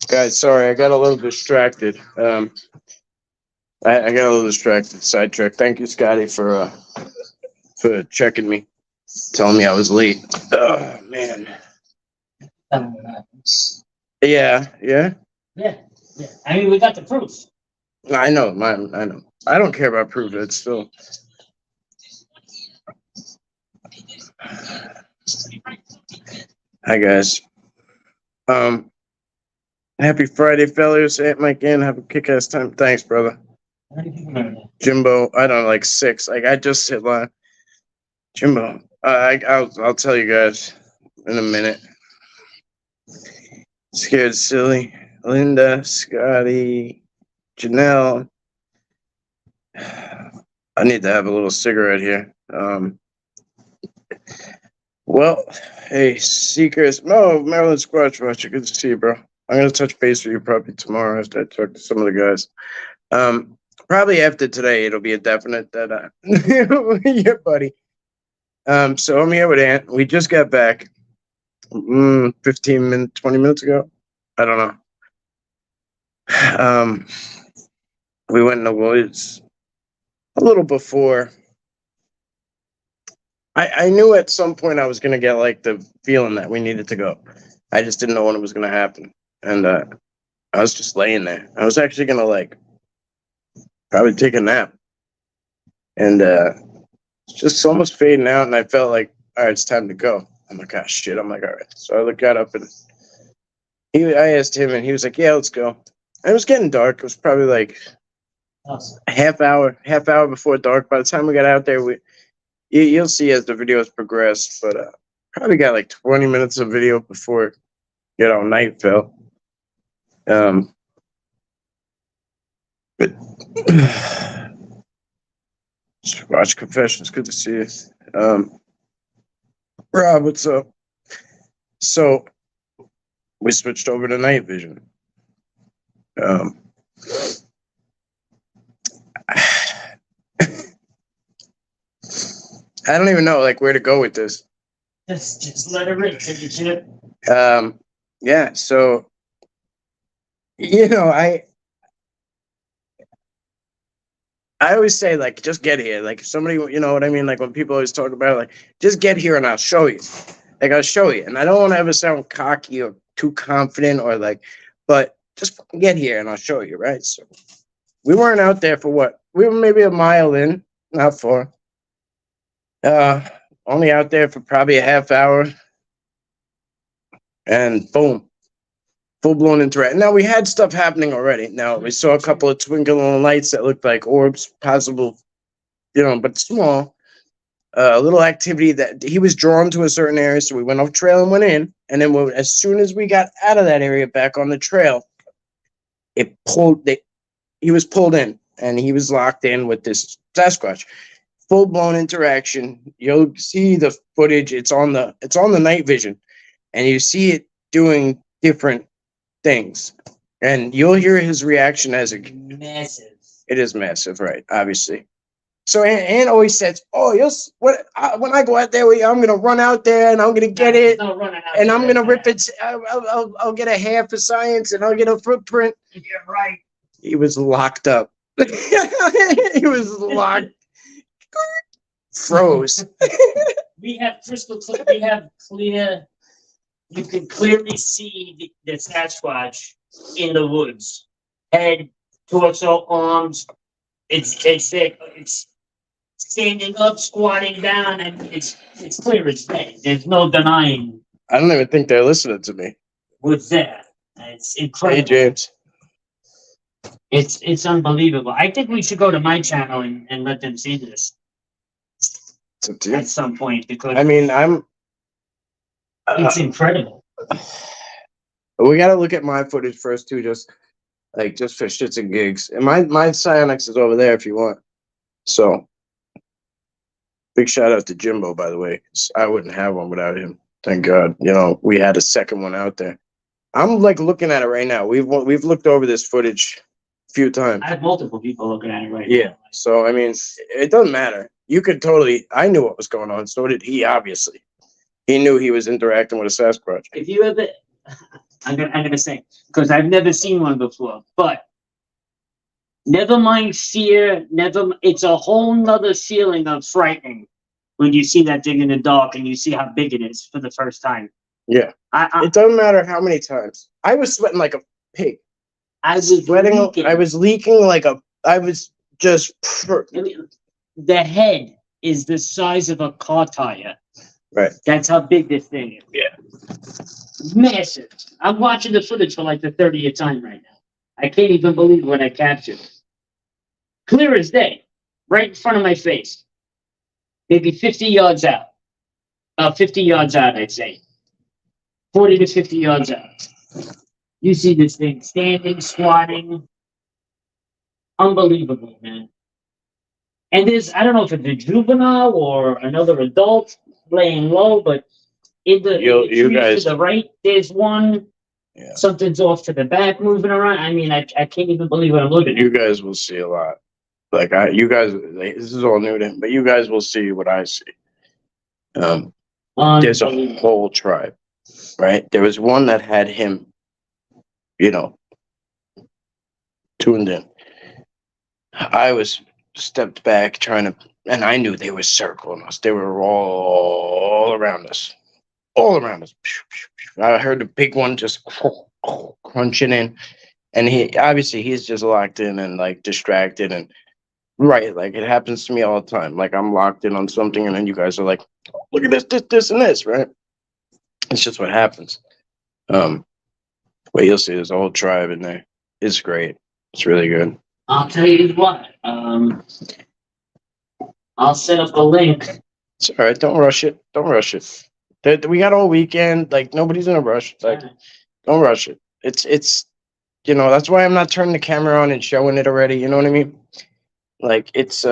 Guys, sorry, I got a little distracted. I got a little distracted, sidetracked. Thank you, Scotty, for checking me, telling me I was late. Oh man. Yeah, yeah. Yeah, yeah. I mean, we got the proof. I know, I know. I don't care about proof. It's still. Hi guys. Um, Happy Friday, fellas. Aunt Mike in. Have a kick-ass time. Thanks, brother. Jimbo, I don't know, like 6. Like I just hit line. Jimbo, I'll tell you guys in a minute. Scared silly. Linda, Scotty, Janelle. I need to have a little cigarette here. Well, hey, Seekers. Oh, Maryland Squatch Watcher. Good to see you, bro. I'm going to touch base with you probably tomorrow after I talk to some of the guys. Probably after today, it'll be a definite that yeah, buddy. So I'm here with Ant. We just got back 15 minutes, 20 minutes ago. I don't know. We went in the woods a little before. I knew at some point I was going to get like the feeling that we needed to go. I just didn't know when it was going to happen. And I was just laying there. I was actually going to like probably take a nap. And it's just almost fading out. And I felt like, all right, it's time to go. I'm like, oh, shit. I'm like, all right. So I got up and I asked him and he was like, yeah, let's go. And it was getting dark. It was probably like a half hour before dark. By the time we got out there, you'll see as the videos progress, but probably got like 20 minutes of video before night fell. But watch Confessions, good to see you. Rob, what's up? So we switched over to night vision. I don't even know like where to go with this. Just let it rip. Yeah. So, I always say like, just get here. Like somebody, you know what I mean? Like when people always talk about it, like, just get here and I'll show you. Like I'll show you. And I don't want to ever sound cocky or too confident or like, but just get here and I'll show you. Right. So we weren't out there for what? We were maybe a mile in, not far. Only out there for probably a half hour. And boom, full-blown interaction. Now, we had stuff happening already. Now, we saw a couple of twinkling lights that looked like orbs, possible, but small. A little activity that he was drawn to a certain area, so we went off trail and went in. And then as soon as we got out of that area back on the trail, he was pulled in, and he was locked in with this Sasquatch. Full-blown interaction. You'll see the footage. It's on the night vision, and you see it doing different things, and you'll hear his reaction as massive. It is massive, right? Obviously. So Ann always says, "Oh, when I go out there, I'm gonna run out there and I'm gonna get it, and I'm gonna rip it. I'll get a half of science and I'll get a footprint." You're right. He was locked up. He was locked. Froze. We have crystal clear. We have clear. You can clearly see the Sasquatch in the woods. Head, torso, arms. It's standing up, squatting down, and it's clear as day. There's no denying. I don't even think they're listening to me. What's that? It's incredible. Hey, James. It's unbelievable. I think we should go to my channel and let them see this at some point, because I mean, it's incredible. We got to look at my footage first too, just for shits and gigs. And my Psionics is over there if you want. So big shout out to Jimbo, by the way. I wouldn't have one without him. Thank God. We had a second one out there. I'm like looking at it right now. We've looked over this footage a few times. I have multiple people looking at it right now. Yeah. So I mean, it doesn't matter. You could totally. I knew what was going on. So did he. Obviously, he knew he was interacting with a Sasquatch. If you ever, I'm gonna say, because I've never seen one before, but never mind fear, it's a whole nother feeling of frightening when you see that thing in the dark and you see how big it is for the first time. Yeah. I It doesn't matter how many times. I was sweating like a pig. was Sweating. leaking. I was leaking like a. I was just. I mean, the head is the size of a car tire. Right. That's how big this thing is. Yeah. Massive. I'm watching the footage for like the 30th time right now. I can't even believe what I captured. Clear as day, right in front of my face. Maybe 50 yards out. 50 yards out, I'd say. 40 to 50 yards out. You see this thing standing, squatting. Unbelievable, man. And I don't know if it's a juvenile or another adult laying low, but in the You trees guys- to the right, there's one. Yeah. Something's off to the back moving around. I mean, I can't even believe what I'm looking You at. guys will see a lot. Like you guys, this is all new to him, but you guys will see what I see. There's a Unbelievable. whole tribe, right? There was one that had him, tuned in. I was stepped back trying to, and I knew they were circling us. They were all around us, all around us. I heard the big one just crunching in, and he's just locked in and like distracted and right, like it happens to me all the time. Like I'm locked in on something, and then you guys are like, "Look at this, and this," right? It's just what happens. But you'll see, there's a whole tribe in there. It's great. It's really good. I'll tell you what. I'll set up a link. It's all right. Don't rush it. Don't rush it. We got all weekend. Like nobody's in a rush. Like don't rush it. It's that's why I'm not turning the camera on and showing it already. You know what I mean? Like it's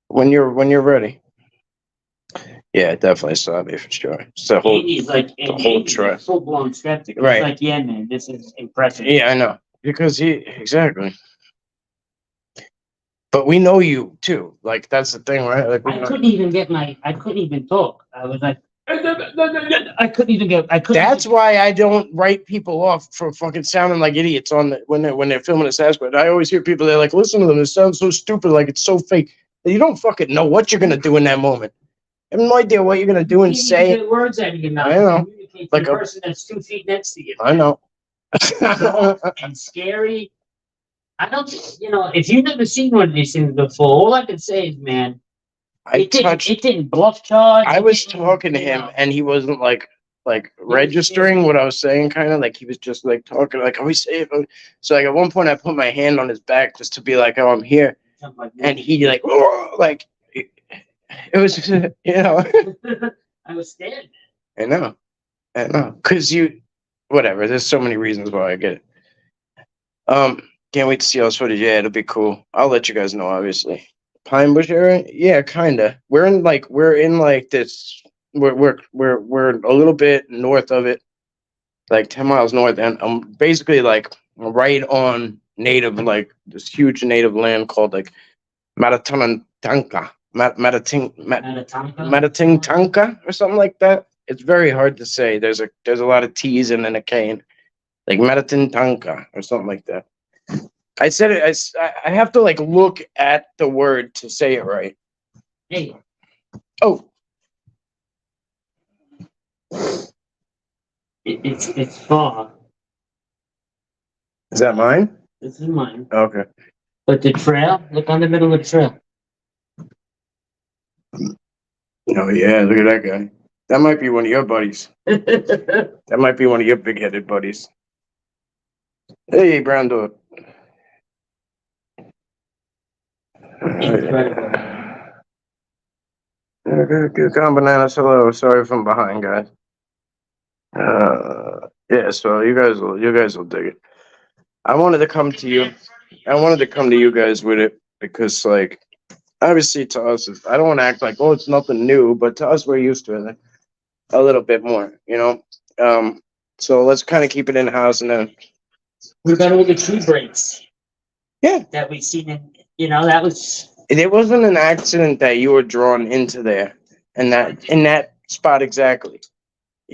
when you're ready. Yeah, definitely saw me for sure. It's the whole He's like whole tribe. full blown skeptic. Right. He's like, yeah, man, this is impressive. Yeah, I know. Because exactly. But we know you too. Like that's the thing, right? Like I couldn't even talk. I was like, I couldn't. that's why I don't write people off for fucking sounding like idiots when they're filming a Sasquatch. I always hear people, they're like, listen to them, it sounds so stupid, like it's so fake. You don't fucking know what you're gonna do in that moment. I have no idea what you're gonna do and say. Get words out of your mouth. I know. Communicate Like to the person that's 2 feet next to you. I know. And scary. I don't, if you've never seen one of these things before, all I can say is, man, it didn't bluff charge. I was talking to him and he wasn't like registering what I was saying, kind of like he was just like talking like, are we safe? So like at one point I put my hand on his back just to be like, oh, I'm here, and he like, oh, like it was I was scared. I know, because whatever. There's so many reasons why I get it. Can't wait to see all this footage. Yeah, it'll be cool. I'll let you guys know, obviously. Pine Bush area? Yeah, kinda. We're in this. We're a little bit north of it, like 10 miles north, and I'm basically like right on native, like this huge native land called like Matatintanka, Matatintanka or something like that. It's very hard to say. There's a lot of T's and then a K, in, like Matatintanka or something like that. I said it. I have to like look at the word to say it right. Hey. Oh. It's far. Is that mine? This is mine. Okay. But the trail, look on the middle of the trail. Oh yeah, look at that guy. That might be one of your buddies. That might be one of your big-headed buddies. Hey, brown dog. Incredible. Good bananas. Hello. Sorry from behind, guys. Yeah. So you guys will dig it. I wanted to come to you. I wanted to come to you guys with it because, like, obviously to us, I don't want to act like, oh, it's nothing new, but to us, we're used to it a little bit more, So let's kind of keep it in house, and then we got all the tree breaks. Yeah. That we seen that was. It wasn't an accident that you were drawn into there, and that in that spot exactly.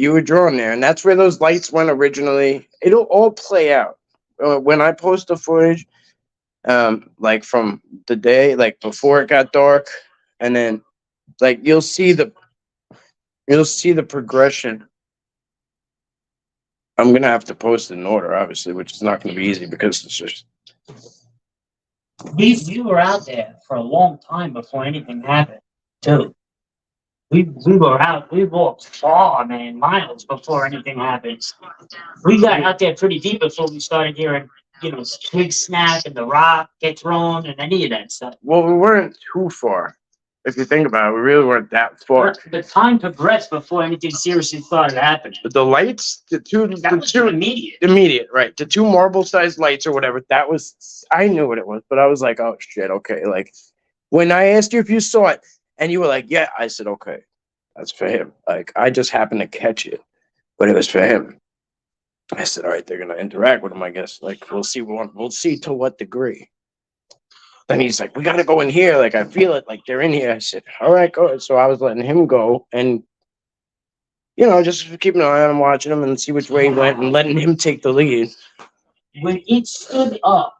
You were drawn there, and that's where those lights went originally. It'll all play out. When I post the footage, like from the day, like before it got dark, and then like you'll see the progression. I'm gonna have to post it in order, obviously, which is not gonna be easy because it's just We were out there for a long time before anything happened, too. We were out, we walked far, man, miles before anything happened. We got out there pretty deep before we started hearing, twigs snap and the rock get thrown and any of that stuff. well, we weren't too far. If you think about it, we really weren't that far. The time progressed before anything seriously started happening. But the lights, That was immediate. immediate, right? The two marble-sized lights or whatever. That was, I knew what it was, but I was like, oh shit, okay. Like when I asked you if you saw it, and you were like, yeah, I said, okay, that's for him. Like I just happened to catch it, but it was for him. I said, all right, they're gonna interact with him, I guess. Like we'll see, we'll see to what degree. Then he's like, we gotta go in here. Like I feel it, like they're in here. I said, all right, go. So I was letting him go, and just keeping an eye on him, watching him, and see which way he went, and letting him take the lead. When it stood up,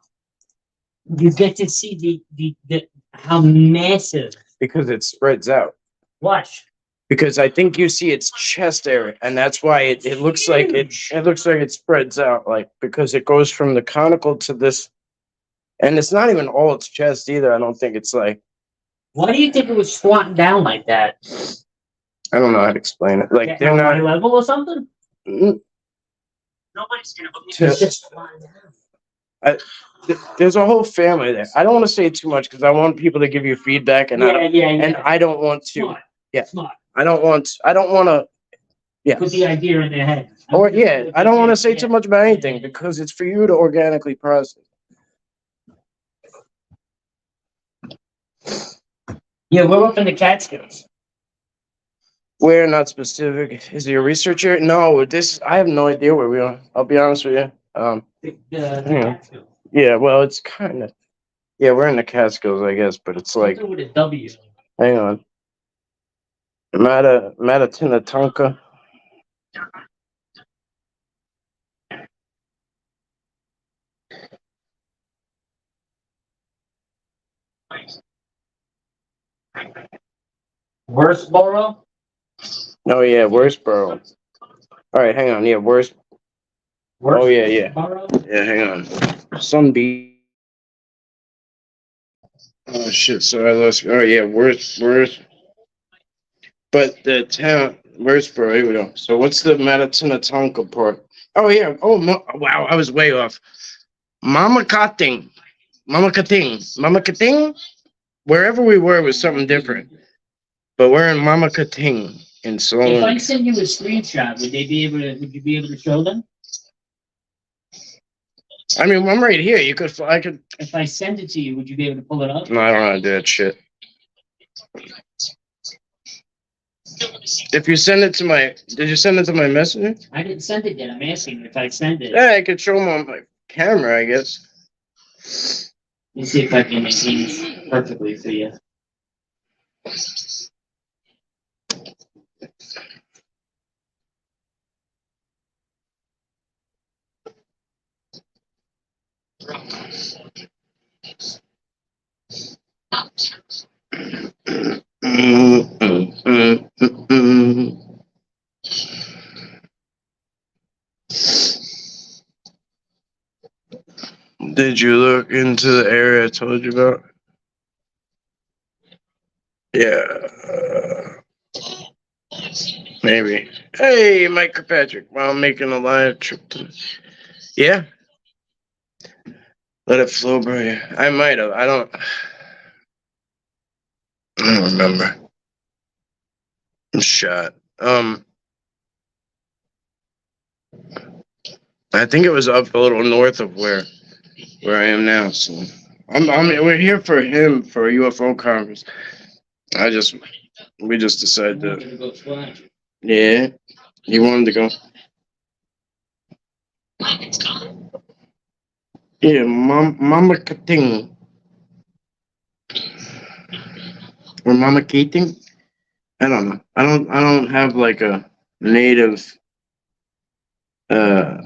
you get to see the how massive. Because it spreads out. Watch. Because I think you see its chest area, and that's why it looks like it looks like it spreads out, like because it goes from the conical to this, and it's not even all its chest either. I don't think it's like. Why do you think it was squatting down like that? I don't know how to explain it. Like they're not high level or something. Mm, Nobody's gonna To- just squatting down. There's a whole family there. I don't want to say too much because I want people to give you feedback, and Yeah. I don't want to. Smart. Yeah. Smart. I don't want to. Yeah. Put the idea in their head. Or I don't want to say too much about anything because it's for you to organically process. Yeah, we're up in the Catskills. We're not specific. Is he a researcher? No, I have no idea where we are. I'll be honest with you. The Yeah. Catskills. Yeah, well, it's kind of. Yeah, we're in the Catskills, I guess, but it's like. Something with a W. Hang on. Matatinnatunka. Worstboro. Oh yeah, Worsboro. All right, hang on. Yeah, Oh, yeah. Worstboro? Yeah, hang on. Sunbeam. Oh shit! So I lost. Oh yeah, worst. But the town, Worsboro. Here we go. So what's the Matatinnatunka part? Oh yeah. Oh wow, I was way off. Mama Kating. Wherever we were was something different. But we're in Mama Kating in If I Sloan. send you a screenshot, would you be able to show them? I mean, I'm right here. I could. If I send it to you, would you be able to pull it up? No, I don't know how to do that shit. If you send it to did you send it to my messenger? I didn't send it yet. I'm asking if I send it. Yeah, I could show them on my camera, I guess. Let me see if I can make these perfectly for you. Did you look into the area I told you about? Yeah. Maybe. Hey, Mike Kirkpatrick. While I'm making a live trip to. Yeah. Let it flow, bro. I might have. I don't remember. I'm shot. I think it was up a little north of where I am now. So we're here for him for a UFO conference. We just decided I'm to. gonna go try. Yeah, he wanted to go. Yeah, Mama Kating. Or Mama Kating? I don't know. I don't have like a native uh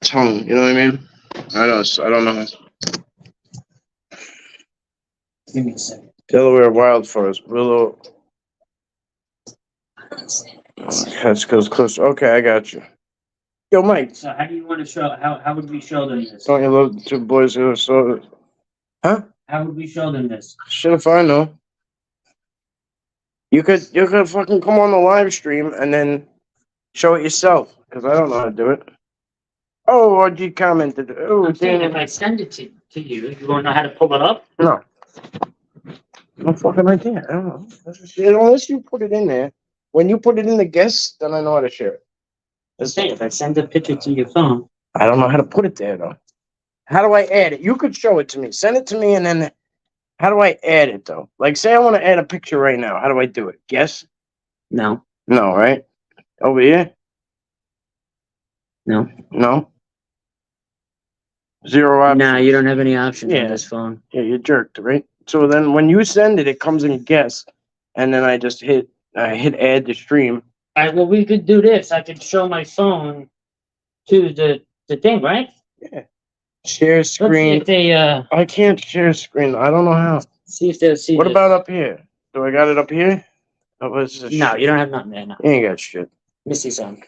tongue. You know what I mean? I don't know. Give me a second. Delaware Wild Forest, Willow. Catskills Cliffs. Okay, I got you. Yo, Mike, So how do you want to show, how would we show them this? don't you love the two boys who are so? Huh? How would we show them this? Shit if I know. You could fucking come on the live stream and then show it yourself, because I don't know how to do it. Oh, RG commented. Oh, I'm saying if damn. I send it to you, you won't know how to pull it up? No. No fucking idea. I don't know. Unless you put it in there. When you put it in the guests, then I know how to share it. I'm saying if I send a picture to your phone. I don't know how to put it there, though. How do I add it? You could show it to me. Send it to me, and then how do I add it, though? Like, say I want to add a picture right now. How do I do it? Guess? No, No, right? Over here? no. No? Zero options. No, you don't have any options Yeah. on this phone. Yeah, you're jerked, right? So then when you send it, it comes in guess, and then I just hit add to stream. All right, well, we could do this. I could show my phone to the thing, right? Share Let's see screen. if they, I can't share screen. I don't know how. see if they'll see What this. about up here? Do I got it up here? Oh, what's this? No, you don't have nothing there, no. You ain't got shit. Let me see something.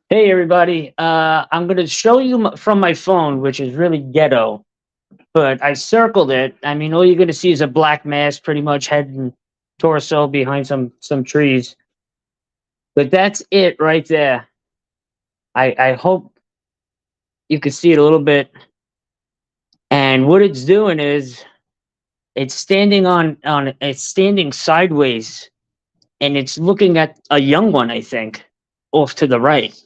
Hey, everybody. I'm going to show you from my phone, which is really ghetto, but I circled it. I mean, all you're going to see is a black mass, pretty much head and torso behind some trees. But that's it right there. I hope you can see it a little bit. And what it's doing is it's standing it's standing sideways, and it's looking at a young one, I think, off to the right.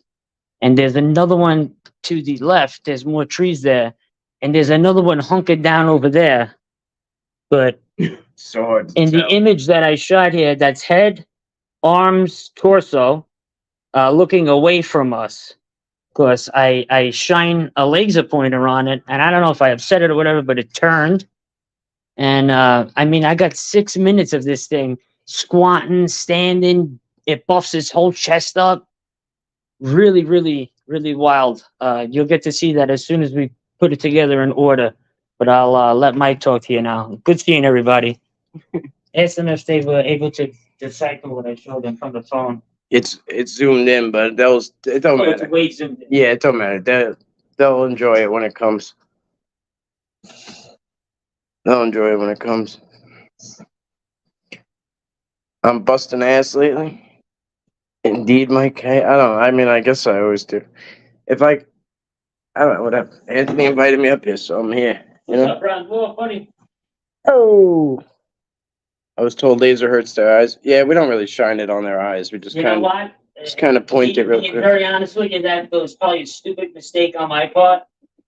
And there's another one to the left. There's more trees there. And there's another one hunkered down over there. But Sword. in the image that I shot here, that's head, arms, torso, looking away from us. Of course, I shine a laser pointer on it, and I don't know if I upset it or whatever, but it turned. And I mean, I got 6 minutes of this thing squatting, standing. It buffs his whole chest up. Really, really, really wild. You'll get to see that as soon as we put it together in order. But I'll let Mike talk to you now. Good seeing everybody. Ask them if they were able to decipher what I showed them from the phone. It's zoomed in, but it don't Oh, it's matter. way zoomed in. Yeah, it don't matter. They'll enjoy it when it comes. They'll enjoy it when it comes. I'm busting ass lately. Indeed, Mike. I don't know. I mean, I guess I always do. I don't know, whatever. Anthony invited me up here, so I'm here. You What's know? up, Ron? Whoa, buddy. Oh. I was told laser hurts their eyes. Yeah, we don't really shine it on their eyes. We just You know kind of what? point it real Being quick. very honest with you, that was probably a stupid mistake on my part.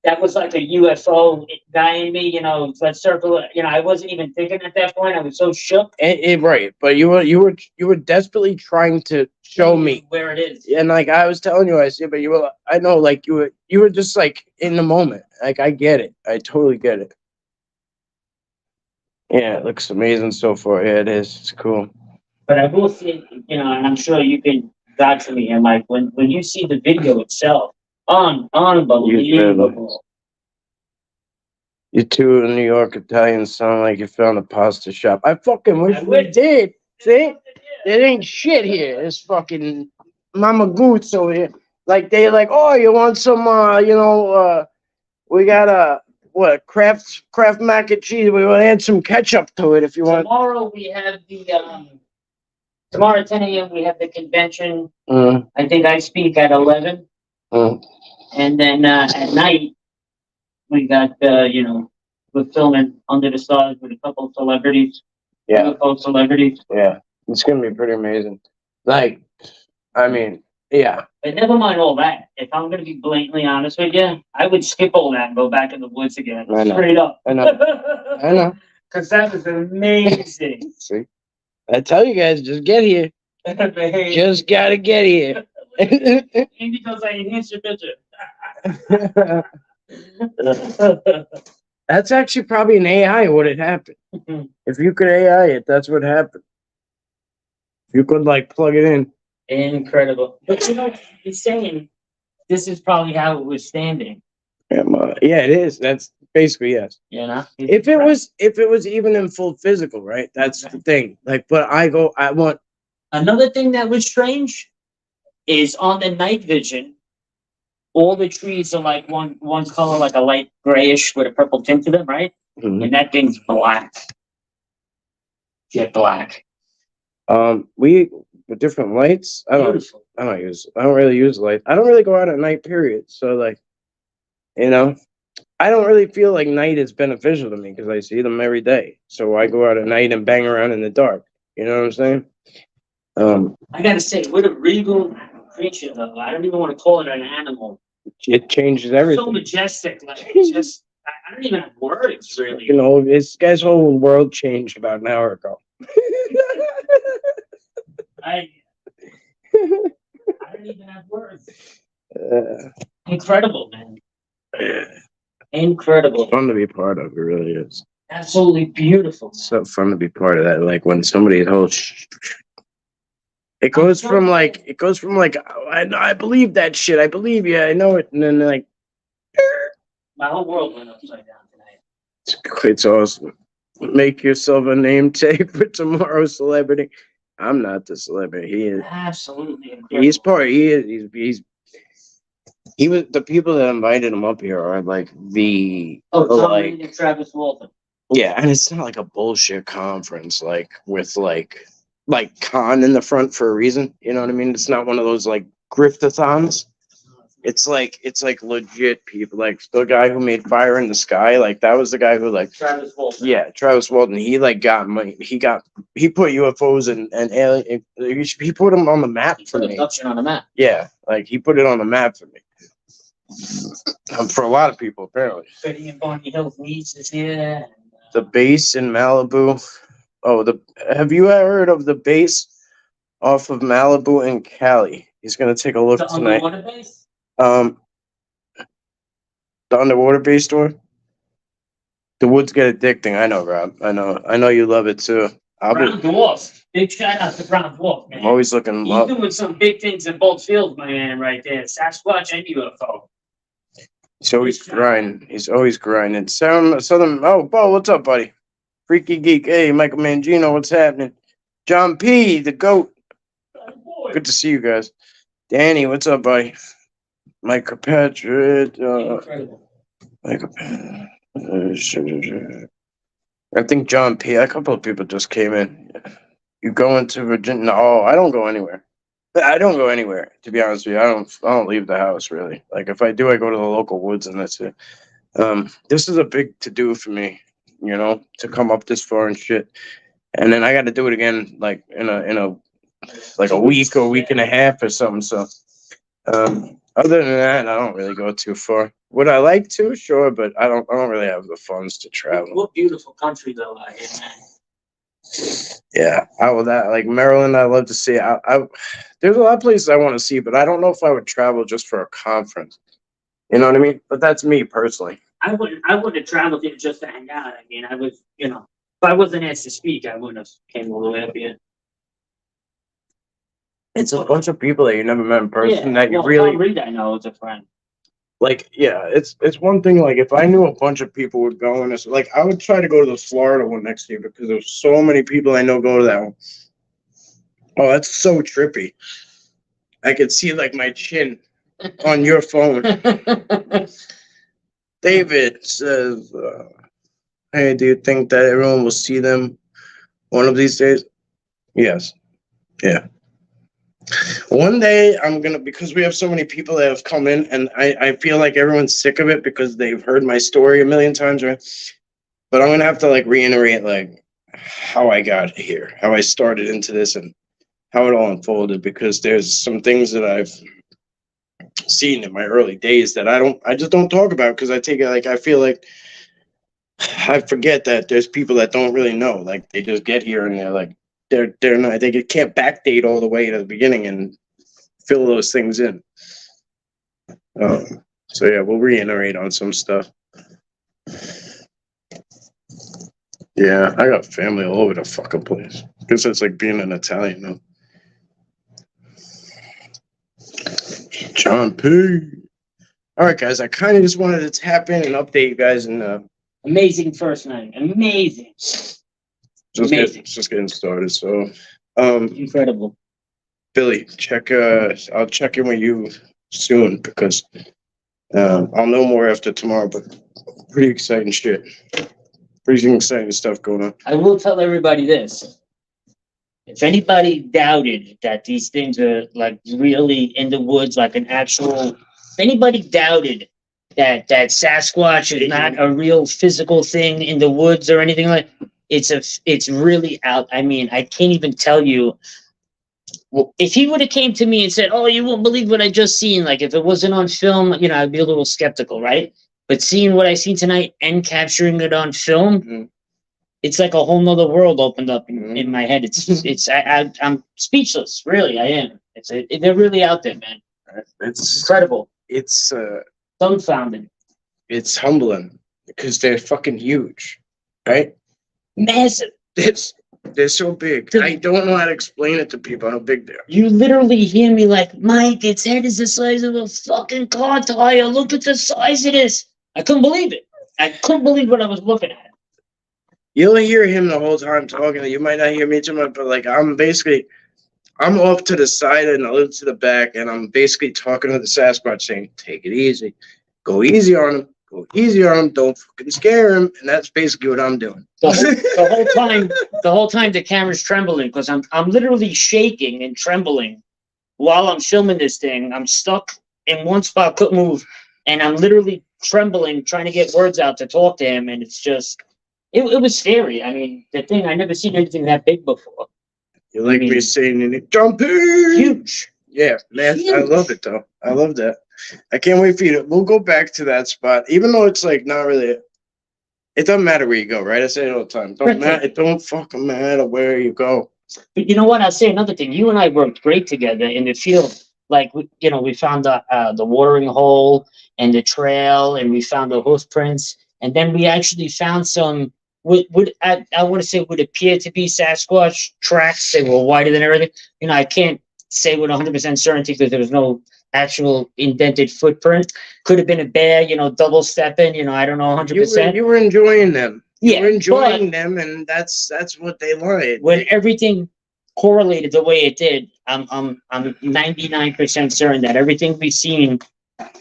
That was like a UFO guy in me, let's circle it. I wasn't even thinking at that point. I was so shook. Right, but you were desperately trying to show me, where it is. and like I was telling you, I said, but I know, like you were just like in the moment. Like I get it, I totally get it. Yeah, it looks amazing so far. Yeah, it is. It's cool. But I will say, and I'm sure you can vouch for me. And like when you see the video itself, unbelievable. You two New York Italians sound like you found a pasta shop. I fucking wish we did. See? There ain't shit here. It's fucking Mama Goose over here. Like they like, oh, you want some we got Kraft mac and cheese. We want to add some ketchup to it if you want. Tomorrow we have tomorrow at 10 a.m. we have the convention. Mm. I think I speak at 11. Mm. And then at night we got we're filming Under the Stars with a couple of celebrities. Yeah. Celebrities. Yeah. It's gonna be pretty amazing. Like, I mean, yeah. But never mind all that. If I'm gonna be blatantly honest with you, I would skip all that and go back in the woods again. I know. Straight up. I know. I know. Because that was amazing. See? I tell you guys, just get here. Just gotta get here. And because I enhanced your picture. That's actually probably an AI what had happened. If you could AI it, that's what happened. You could like plug it in. Incredible. But you know, he's saying this is probably how it was standing. Yeah, it is. That's basically yes. You know, If it was even in full physical, right? That's the thing. Like, but I want. another thing that was strange is on the night vision, all the trees are like one color, like a light grayish with a purple tint to them, right? Mhm. And that thing's black, jet black. We with different lights. Beautiful. I don't really use light. I don't really go out at night. Period. So like, you know, I don't really feel like night is beneficial to me because I see them every day. So I go out at night and bang around in the dark. You know what I'm saying? I gotta say, what a regal creature, though. I don't even want to call it an animal. It changes So everything. majestic, like it's just. I don't even have words, really. You know, this guy's whole world changed about an hour ago. I don't even have words. Incredible, man. Incredible. Fun to be part of. It really is. Absolutely beautiful. It's so fun to be part of that. Like when somebody's whole. It goes from like I believe that shit. I believe you. I know it, and then like My whole world went upside down tonight. it's awesome. Make yourself a name tag for tomorrow's celebrity. I'm not the celebrity. He is. Absolutely incredible. He's part. He is. He was the people that invited him up here are like the Tom like Brady and Travis Walton. yeah, and it's not like a bullshit conference like with like con in the front for a reason. You know what I mean? It's not one of those like griftathons. It's like legit people. Like the guy who made Fire in the Sky, like that was the guy who like Travis Walton. yeah, Travis Walton. He like got money. He put UFOs and alien. He put them on the map for me. Abduction on the map. Yeah, like he put it on the map for me. For a lot of people, apparently. Freddie and Barney Hill's niece is here. The base in Malibu. Oh, have you ever heard of the base off of Malibu and Cali? He's gonna take a look The tonight. underwater base? The underwater base store. The woods get addicting. I know, Rob. I know you love it too. Brown Dwarf. Big shout out to Brown Dwarf, man. I'm always looking He's up. doing some big things in both fields, my man, right there. Sasquatch and UFO. He's always grinding. Southern. Oh, Bo, what's up, buddy? Freaky Geek. Hey, Michael Mangino, what's happening? John P, the GOAT. Good to see you guys. Danny, what's up, buddy? Mike Kirkpatrick. Michael. I think John P. A couple of people just came in. You going to Virginia? No, I don't go anywhere. I don't go anywhere, to be honest with you. I don't leave the house really. Like if I do, I go to the local woods and that's it. This is a big to do for me, you know, to come up this far and shit. And then I got to do it again, like in a like a week or week and a half or something. So, other than that, I don't really go too far. Would I like to? Sure, but I don't really have the funds to travel. What beautiful country though, out here, man. Yeah, I would that like Maryland. I love to see. I there's a lot of places I want to see, but I don't know if I would travel just for a conference. You know what I mean? But that's me personally. I wouldn't have traveled here just to hang out. I mean, I was, you know, if I wasn't asked to speak, I wouldn't have came all the way up here. It's a bunch of people that you never met in person that you well, really Tom Reed, I know, is a friend. like. Yeah, it's one thing. Like if I knew a bunch of people would go and it's like I would try to go to the Florida one next year because there's so many people I know go to that one. Oh, that's so trippy. I could see like my chin on your phone. David says, hey, do you think that everyone will see them one of these days? Yes. Yeah. One day I'm going to, because we have so many people that have come in and I feel like everyone's sick of it because they've heard my story a million times, right? But I'm going to have to like reiterate like how I got here, how I started into this and how it all unfolded because there's some things that I've seen in my early days that I just don't talk about because I take it like I feel like I forget that there's people that don't really know. Like they just get here and they're like they're not they can't backdate all the way to the beginning and fill those things in. So yeah, we'll reiterate on some stuff. Yeah, I got family all over the fucking place. Guess it's like being an Italian though. John P. All right, guys. I kind of just wanted to tap in and update you guys, and Amazing first night. Amazing. Amazing. just getting started. So, Incredible. Billy, I'll check in with you soon because I'll know more after tomorrow. But pretty exciting shit. Pretty exciting stuff going on. I will tell everybody this. If anybody doubted that these things are like really in the woods, like an actual, if anybody doubted that Sasquatch is not a real physical thing in the woods or anything like, it's really out. I mean, I can't even tell you. Well, if he would have came to me and said, "Oh, you won't believe what I just seen," like if it wasn't on film, I'd be a little skeptical, right? But seeing what I seen tonight and capturing it on film. Mm-hmm. It's like a whole nother world opened up in my head. I'm speechless. Really, I am. They're really out there, man. It's Incredible. It's Dumbfounded. It's humbling because they're fucking huge, right? Massive. They're so big. I don't know how to explain it to people how big they are. You literally hear me like, Mike, its head is the size of a fucking car tire. Look at the size of this. I couldn't believe it. I couldn't believe what I was looking at. You'll hear him the whole time talking. You might not hear me too much, but like I'm off to the side and a little to the back, and I'm basically talking to the Sasquatch saying, "Take it easy, go easy on him, don't fucking scare him." And that's basically what I'm doing. The whole time the camera's trembling because I'm literally shaking and trembling while I'm filming this thing. I'm stuck in one spot, couldn't move, and I'm literally trembling, trying to get words out to talk to him, and it's just. It was scary. I mean, I never seen anything that big before. You like me saying it, jumping? Huge. Yeah, man, Huge. I love it though. I love that. I can't wait for you to. We'll go back to that spot, even though it's like not really. It doesn't matter where you go, right? I say it all the time. It don't fucking matter where you go. But you know what? I'll say another thing. You and I worked great together in the field. Like we found the watering hole and the trail, and we found the hoof prints, and then we actually found some. I want to say would appear to be Sasquatch tracks. They were wider than everything. I can't say with 100% certainty because there was no actual indented footprint. Could have been a bear, double stepping. I don't know 100%. You were enjoying them. Yeah, you were enjoying them, and that's what they wanted. When everything correlated the way it did, I'm 99% certain that everything we seen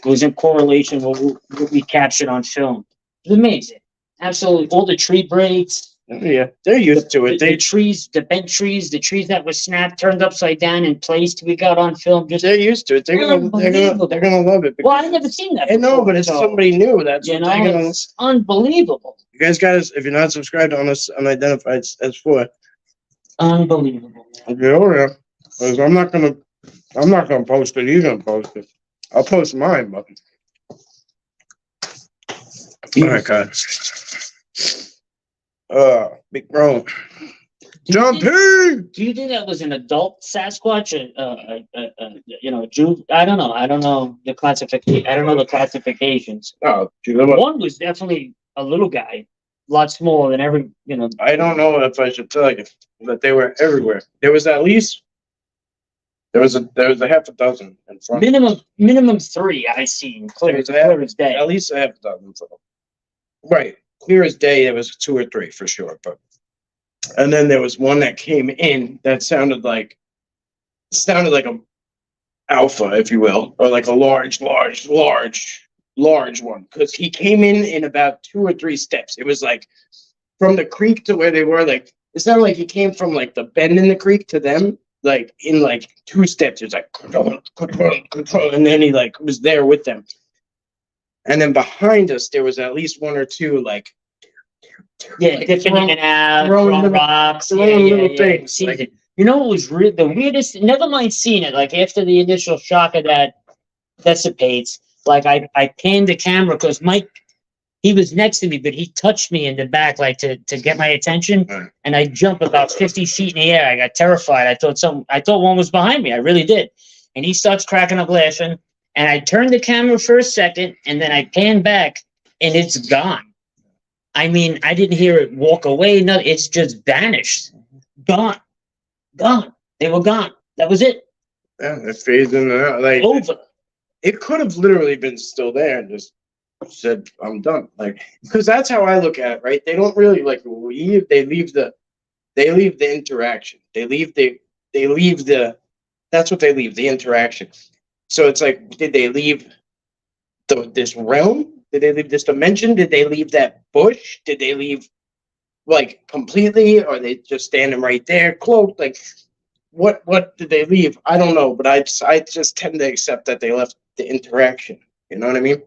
was in correlation with what we captured on film. It was amazing. Absolutely. All the tree breaks. Yeah, they're used to it. The trees, the bent trees, the trees that were snapped, turned upside down and placed, we got on film. They're used to it. They're gonna love it. Well, I never seen that. I know, but it's somebody new. That's what they're gonna. It's unbelievable. You guys, if you're not subscribed on us, Unidentified S4. Unbelievable. Yeah. I'm not gonna post it. You're gonna post it. I'll post mine, but. All right, guys. Big bro. Jumping. Do you think that was an adult Sasquatch? Jew? I don't know the classification. I don't know the classifications. Oh, one was definitely a little guy, a lot smaller than every. I don't know if I should tell you that they were everywhere. There was at least. There was a half a dozen in front. Minimum 3 I seen. Clear as day. At least a half a dozen. Right. Clear as day, there was 2 or 3 for sure. And then there was one that came in that sounded like a alpha, if you will, or like a large one. Because he came in about 2 or 3 steps. It was like from the creek to where they were. Like it sounded like he came from like the bend in the creek to them. Like in like 2 steps, it was like control, and then he like was there with them. And then behind us, there was at least 1 or 2 like dipping in and out, throwing rocks, throwing little things. Like, what was the weirdest? Never mind seeing it. Like after the initial shock of that dissipates, like I panned the camera because Mike. He was next to me, but he touched me in the back, like to get my attention. Right. And I jumped about 50 feet in the air. I got terrified. I thought one was behind me. I really did. And he starts cracking up laughing. And I turned the camera for a second, and then I panned back, and it's gone. I mean, I didn't hear it walk away. No, it's just vanished. Gone. They were gone. That was it. Yeah, they're phasing it out. Like over. it could have literally been still there and just said, I'm done. Like, because that's how I look at it, right? They don't really like leave. They leave the interaction. They leave the, that's what they leave, the interaction. So it's like, did they leave this realm? Did they leave this dimension? Did they leave that bush? Did they leave like completely? Or are they just standing right there, cloaked? Like, what did they leave? I don't know, but I just tend to accept that they left the interaction. You know what I mean?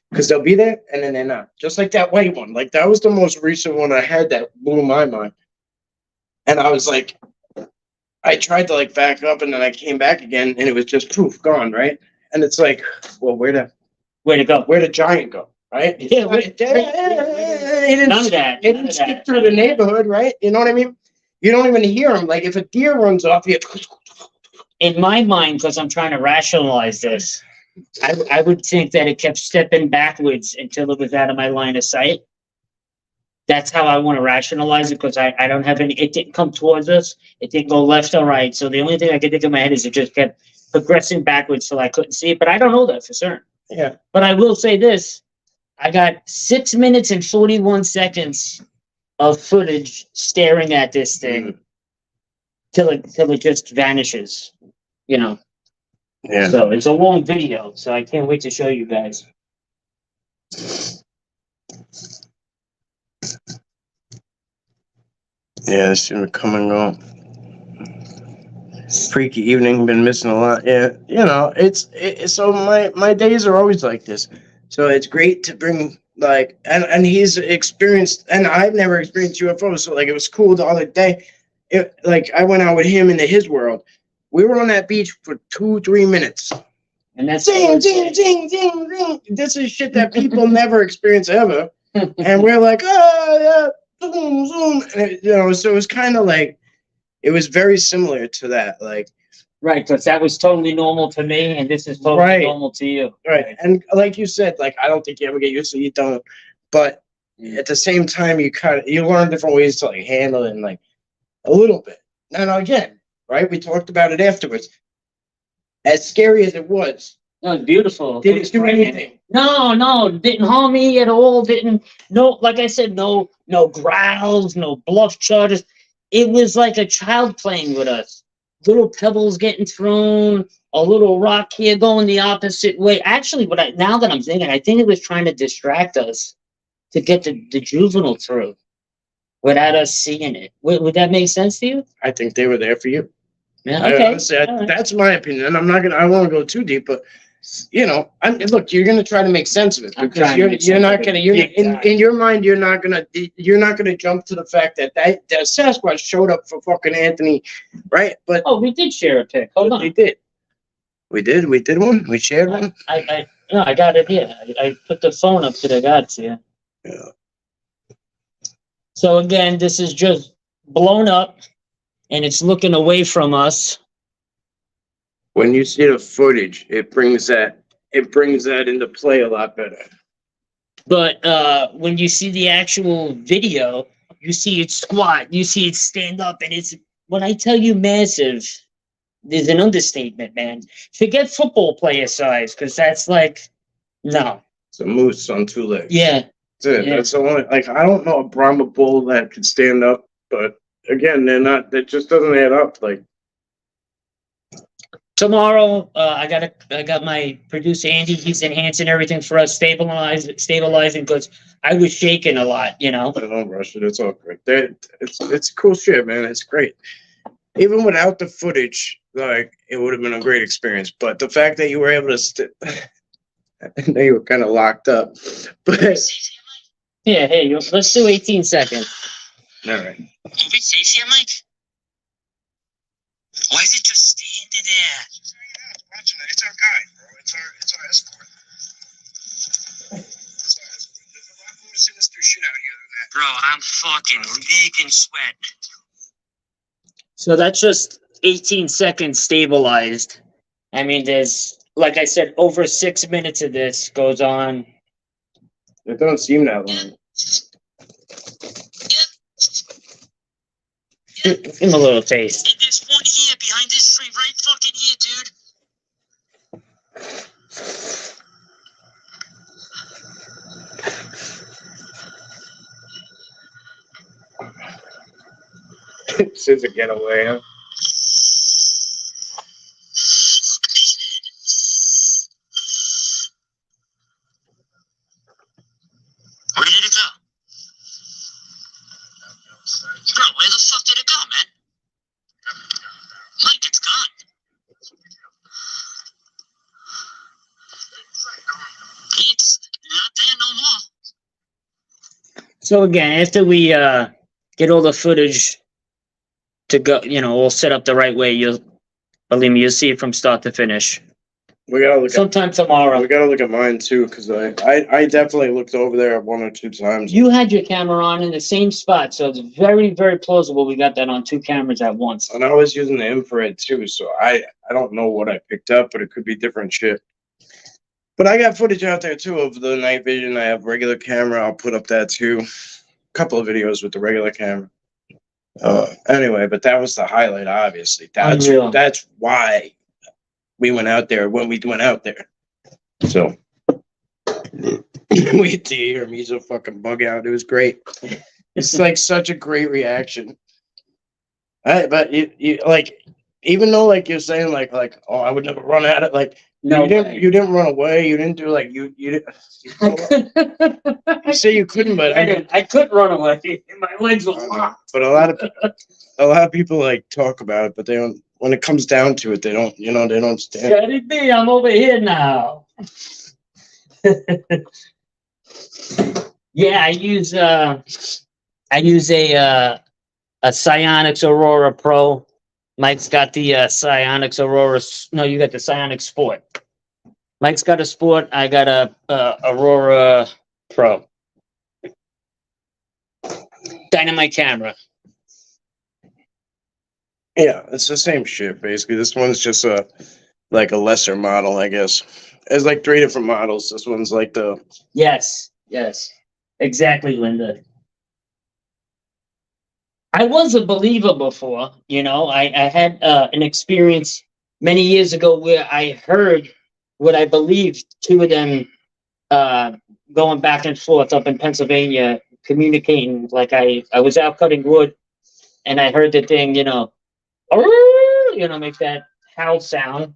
Because they'll be there and then they're not. Just like that white one. Like that was the most recent one I had that blew my mind. And I was like, I tried to like back up and then I came back again and it was just poof, gone, right? And it's like, well, Where to go? where'd the giant go? Right? Yeah, It didn't, None of that. it didn't skip through the neighborhood, right? You know what I mean? You don't even hear him. Like if a deer runs off, you In my mind, because I'm trying to rationalize this, I would think that it kept stepping backwards until it was out of my line of sight. That's how I want to rationalize it because I don't have any. It didn't come towards us. It didn't go left or right. So the only thing I could think in my head is it just kept progressing backwards till I couldn't see it. But I don't know that for certain. yeah. But I will say this: I got 6 minutes and 41 seconds of footage staring at this thing till it just vanishes. You know. Yeah. So it's a long video, so I can't wait to show you guys. Yeah, this should come and go. Freaky evening, been missing a lot. Yeah, you know, so my days are always like this. So it's great to bring like and he's experienced and I've never experienced UFOs, so like it was cool the other day. Like I went out with him into his world. We were on that beach for 2-3 minutes. And that's Ding, ding, ding, ding, ding. This is shit that people never experience ever. And we're like, oh yeah, zoom, zoom. And it, you know, so it was kind of like it was very similar to that. Like right, because that was totally normal to me, and this is totally Right. normal to you. right. And like you said, like I don't think you ever get used to it, you don't. But at the same time you learn different ways to like handle it and like a little bit. Now again, right? We talked about it afterwards. As scary as it was, No, it's beautiful. did it do anything? No, didn't harm me at all. Didn't like I said, no growls, no bluff charges. It was like a child playing with us. Little pebbles getting thrown, a little rock here going the opposite way. Actually, now that I'm thinking, I think it was trying to distract us to get the juvenile through without us seeing it. Would that make sense to you? I think they were there for you. Yeah, I okay. honestly, All right. that's my opinion. And I won't go too deep, but you know, look, you're gonna try to make sense of it I'm because trying to make you're sense not of gonna it. Big time. in your mind you're not gonna jump to the fact that Sasquatch showed up for fucking Anthony, right? But Oh, we did share a pic. Hold on. we did one. We shared one. No, I got it here. I put the phone up to the gods here. Yeah. So again, this is just blown up, and it's looking away from us. When you see the footage, it brings that into play a lot better. But when you see the actual video, you see it squat, you see it stand up, and it's when I tell you massive, there's an understatement, man. Forget football player size, because that's like no. It's a moose on 2 legs. Yeah. That's it. Yeah. That's the only I don't know a Brahma bull that could stand up, but again, they're not. That just doesn't add up. Like Tomorrow, I got my producer Andy. He's enhancing everything for us, stabilizing because I was shaking a lot, you know. I don't rush it. It's all good. It's cool shit, man. It's great. Even without the footage, like it would have been a great experience. But the fact that you were able to, I know you were kind of locked up, but Yeah, hey, let's do 18 seconds. all right. Is it safe here, Mike? Why is it just standing there? It's our guy, bro. It's our escort. There's a lot more sinister shit out here than that. Bro, I'm fucking leaking sweat. So that's just 18 seconds stabilized. I mean, there's, like I said, over 6 minutes of this goes on. It don't seem that long. Give him a little taste. And there's one here behind this tree, right fucking here, dude. This is a getaway, huh? Where did it go? Bro, where the fuck did it go, man? Mike, it's gone. It's not there no more. So again, after we get all the footage to go, all set up the right way, believe me, you'll see it from start to finish. We gotta look Sometime tomorrow. we gotta look at mine too, because I definitely looked over there 1 or 2 times. You had your camera on in the same spot, so it's very, very plausible we got that on 2 cameras at once. And I was using the infrared too, so I don't know what I picked up, but it could be different shit. But I got footage out there too of the night vision. I have regular camera. I'll put up that too. A couple of videos with the regular camera. Anyway, but that was the highlight, obviously. Unreal. That's why we went out there when we went out there. So we had to hear me so fucking bug out. It was great. It's like such a great reaction. But you like, even though like you're saying like oh, I would never run at it, like No, you didn't run away, you didn't do like you didn't. You say you couldn't, but I couldn't run away. My legs were locked. But a lot of people like talk about it, but they don't. When it comes down to it, they don't. They don't stand. Let it be. I'm over here now. Yeah, I use a Psionics Aurora Pro. Mike's got the Psionics Aurora. No, you got the Psionics Sport. Mike's got a Sport. I got a Aurora Pro. Dynamite camera. Yeah, it's the same shit basically. This one's just a lesser model, I guess. There's like 3 different models. This one's like the Yes, exactly, Linda. I was a believer before, I had an experience many years ago where I heard what I believed 2 of them going back and forth up in Pennsylvania, communicating. Like I was out cutting wood and I heard the thing, make that howl sound.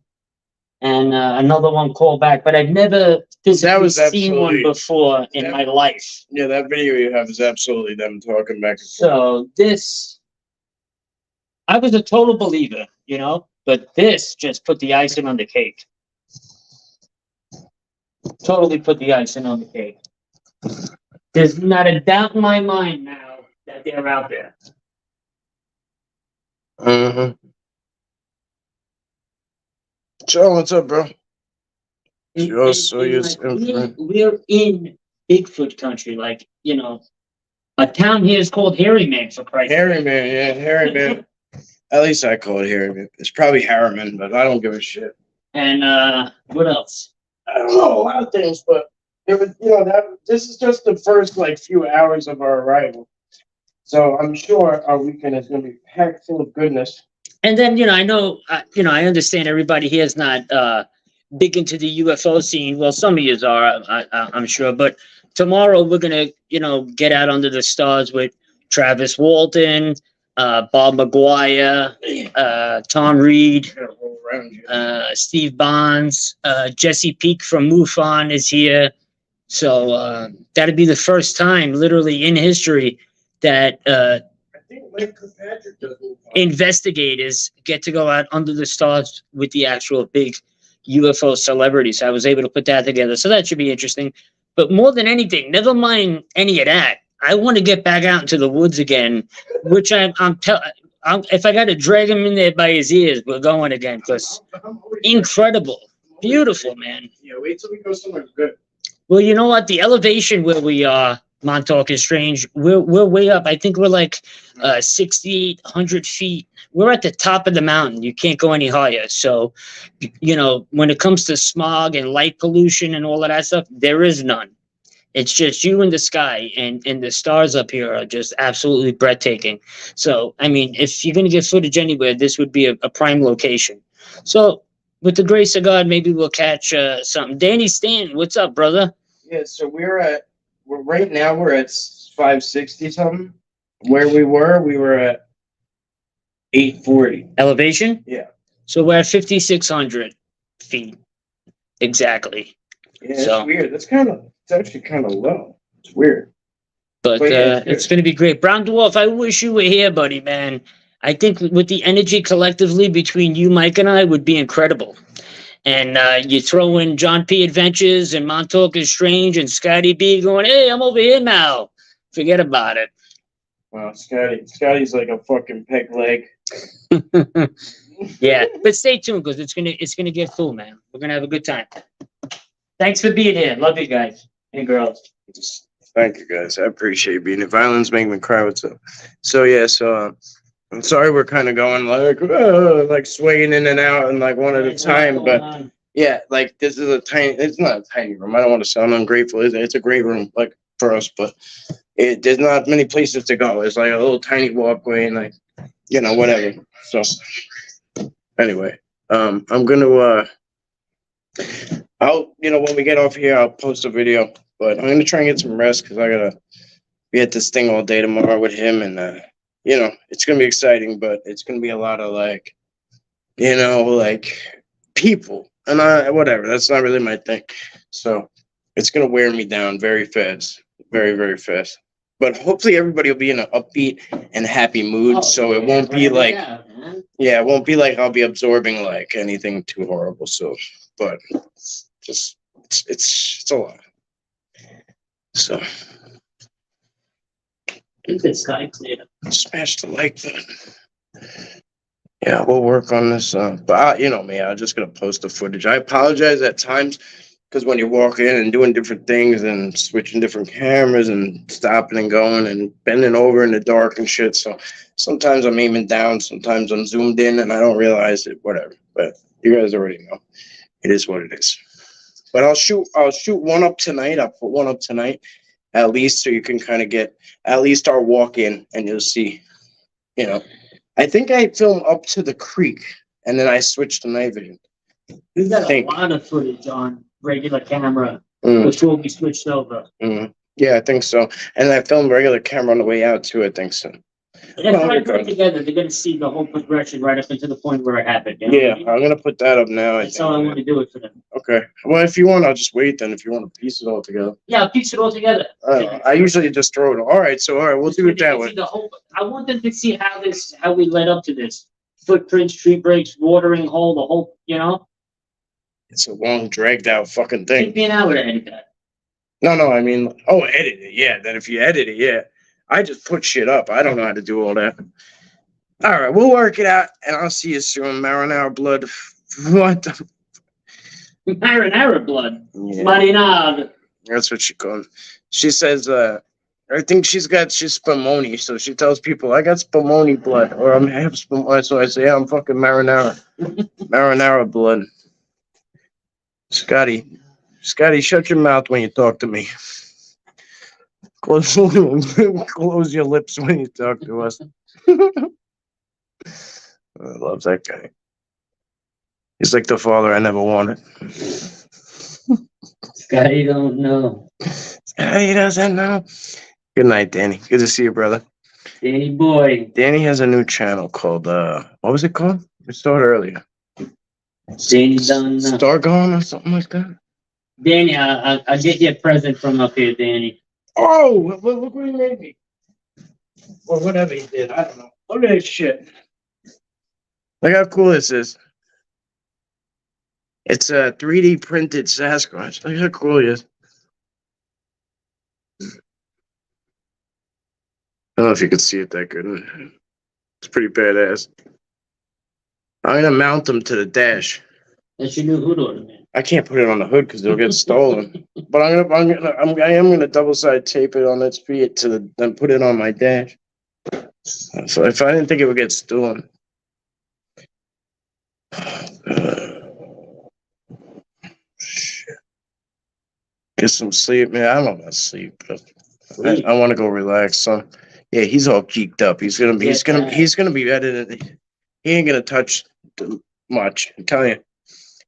And another one called back, but I've never physically seen one before in my life. Yeah, that video you have is absolutely them talking back and forth. So this, I was a total believer, but this just put the icing on the cake. Totally put the icing on the cake. There's not a doubt in my mind now that they're out there. Mm-hmm. Joe, what's up, bro? We're in Bigfoot country, like, a town here is called Harriman, for Christ's sake. Harriman, yeah, Harriman. At least I call it Harriman. It's probably Harriman, but I don't give a shit. And what else? I don't know, a lot of things, but it was, this is just the first few hours of our arrival. So I'm sure our weekend is going to be packed full of goodness. And then, I know, I understand everybody here is not big into the UFO scene. Well, some of you are, I'm sure. But tomorrow we're going to, get out under the stars with Travis Walton, Bob McGuire, Tom Reed, Steve Bonds, Jesse Peak from MUFON is here. So that'd be the first time, literally in history, that investigators get to go out under the stars with the actual big UFO celebrities. I was able to put that together, so that should be interesting. But more than anything, never mind any of that, I want to get back out into the woods again, which if I got to drag him in there by his ears, we're going again, because incredible, beautiful, man. Yeah, wait till we go somewhere good. Well, you know what? The elevation where we are, Montauk is Strange, we're way up. I think we're like 6,800 feet. We're at the top of the mountain. You can't go any higher. So, when it comes to smog and light pollution and all of that stuff, there is none. It's just you in the sky, and the stars up here are just absolutely breathtaking. So, I mean, if you're going to get footage anywhere, this would be a prime location. So, with the grace of God, maybe we'll catch something. Danny Stanton, what's up, brother? Yeah, so right now we're at 560 something. Where we were at 840. Elevation? Yeah. So we're at 5,600 feet. Exactly. Yeah, it's So- weird. It's actually kind of low. It's weird. But But yeah, it's it's good. going to be great. Brown Dwarf, I wish you were here, buddy, man. I think with the energy collectively between you, Mike, and I would be incredible. And you throw in John P. Adventures and Montauk is Strange and Scotty B going, hey, I'm over here now. Forget about it. Wow, Scotty's like a fucking peg leg. Yeah, but stay tuned because it's gonna get full, man. We're gonna have a good time. Thanks for being here. Love you guys and girls. Thank you guys. I appreciate being here. Violence make me cry. What's up? So yeah, I'm sorry we're kind of going like swaying in and out and like one at a time, but yeah, like this is it's not a tiny room. I don't want to sound ungrateful. It's a great room, like for us, but there's not many places to go. It's like a little tiny walkway and like, whatever. So anyway, I'm gonna, when we get off here, I'll post a video, but I'm gonna try and get some rest because I gotta be at this thing all day tomorrow with him. And, it's gonna be exciting, but it's gonna be a lot of like, people and whatever. That's not really my thing. So it's gonna wear me down very fast, very, very fast. But hopefully everybody will be in an upbeat and happy mood. So it won't be like, it won't be like I'll be absorbing like anything too horrible. So, but it's a lot. So Keep the sky clear. smash the like button. Yeah, we'll work on this. But you know me, I'm just gonna post the footage. I apologize at times because when you're walking in and doing different things and switching different cameras and stopping and going and bending over in the dark and shit. So sometimes I'm aiming down, sometimes I'm zoomed in and I don't realize it. Whatever. But you guys already know. It is what it is. But I'll shoot one up tonight. I'll put one up tonight at least so you can kind of get at least our walk in and you'll see, I think I film up to the creek and then I switch to night vision. We've got a lot of footage on regular camera, Mm, which will be switched over. yeah, I think so. And I filmed regular camera on the way out too, I think so. And if I put it together, they're gonna see the whole progression right up into the point where it happened. You know Yeah, what I mean? I'm gonna put that up now. I That's how I think. want to do it for them. Okay. Well, if you want, I'll just wait then. If you want to piece it all together, Yeah, I'll piece it all together. I usually just throw it. All right. So all right, we'll do it that way. I want them to see how we led up to this. Footprints, tree breaks, watering hole, the whole, It's a long, dragged out fucking Take thing. me an hour to edit that. No, I mean, edit it. Yeah. Then if you edit it, yeah. I just put shit up. I don't know how to do all that. All right, we'll work it out, and I'll see you soon. Marinara blood. What the? Marinara blood. Yeah. Marinara. That's what she called. She says, I think she's spumoni, so she tells people, I got spumoni blood, or I have spumoni, so I say, yeah, I'm fucking marinara. Marinara blood. Scotty, shut your mouth when you talk to me. Close your lips when you talk to us. I love that guy. He's like the father I never wanted. Scotty don't know. He doesn't know. Good night, Danny. Good to see you, brother. Danny boy. Danny has a new channel called, what was it called? We saw it earlier. Danny don't know. Stargone or something like that? Danny, I'll get you a present from up here, Danny. Oh, look what he made me. Or whatever he did. I don't know. Look at this shit. Look how cool this is. It's a 3D printed Sasquatch. Look how cool he is. I don't know if you can see it that good. It's pretty badass. I'm gonna mount them to the dash. That's your new hood order, man. I can't put it on the hood because it'll get stolen. But I am gonna double side tape it on its feet then put it on my dash. So if I didn't think it would get stolen. Shit. Get some sleep, man. I don't want to sleep, but I want to go relax. So yeah, he's all geeked up. He's gonna be editing. He ain't gonna touch much. I'm telling you.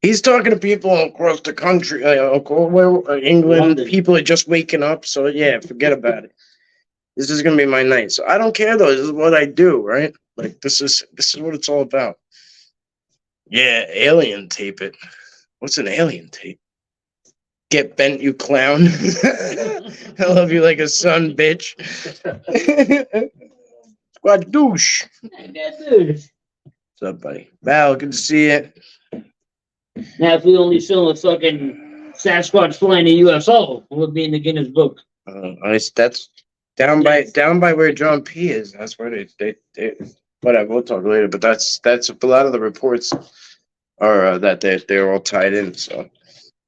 He's talking to people across the country, England. London. People are just waking up. So yeah, forget about it. This is gonna be my night. So I don't care though. This is what I do, right? Like this is what it's all about. Yeah, alien tape it. What's an alien tape? Get bent, you clown. I love you like a son, bitch. Squad douche. What's up, buddy? Val, good to see you. Now, if we only saw a fucking Sasquatch flying a UFO, we'll be in the Guinness Book. That's down by where John P is. That's where they whatever. We'll talk later. But that's a lot of the reports are that they're all tied in. So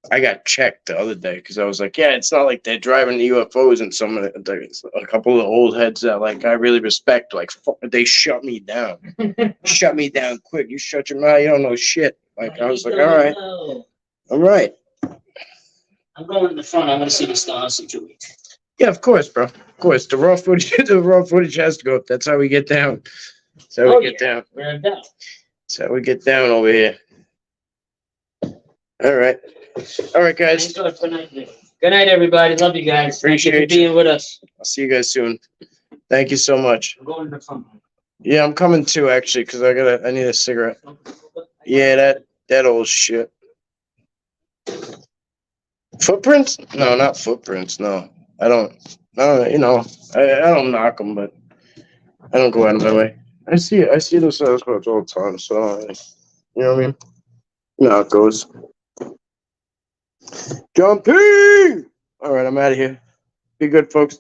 I got checked the other day because I was like, yeah, it's not like they're driving the UFOs and some of a couple of the old heads that like I really respect. Like they shut me down, shut me down quick. You shut your mouth. You don't know shit. Like I was like, all right. I'm going in the front. I want to see the star situation. Yeah, of course, bro. Of course, the raw footage has to go up. That's how we get down. That's how we get down. We're down. That's how we get down over here. All right, guys. Good night, everybody. Love you guys. Appreciate Thank you for being with us. I'll see you guys soon. Thank you so much. I'm going in the front. Yeah, I'm coming too, actually, because I need a cigarette. Yeah, that old shit. Footprints? No, not footprints. No, I don't. You know, I don't knock them, but I don't go out of my way. I see those Sasquatch all the time, so I don't really, you know what I mean? You know how it goes. Jumping! All right, I'm out of here. Be good, folks.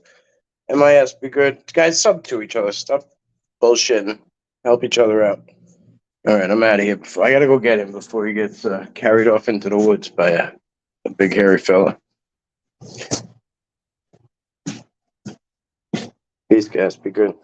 MIS, be good. Guys, sub to each other. Stop bullshitting. Help each other out. All right, I'm out of here. I gotta go get him before he gets carried off into the woods by a big hairy fella. Peace, guys. Be good.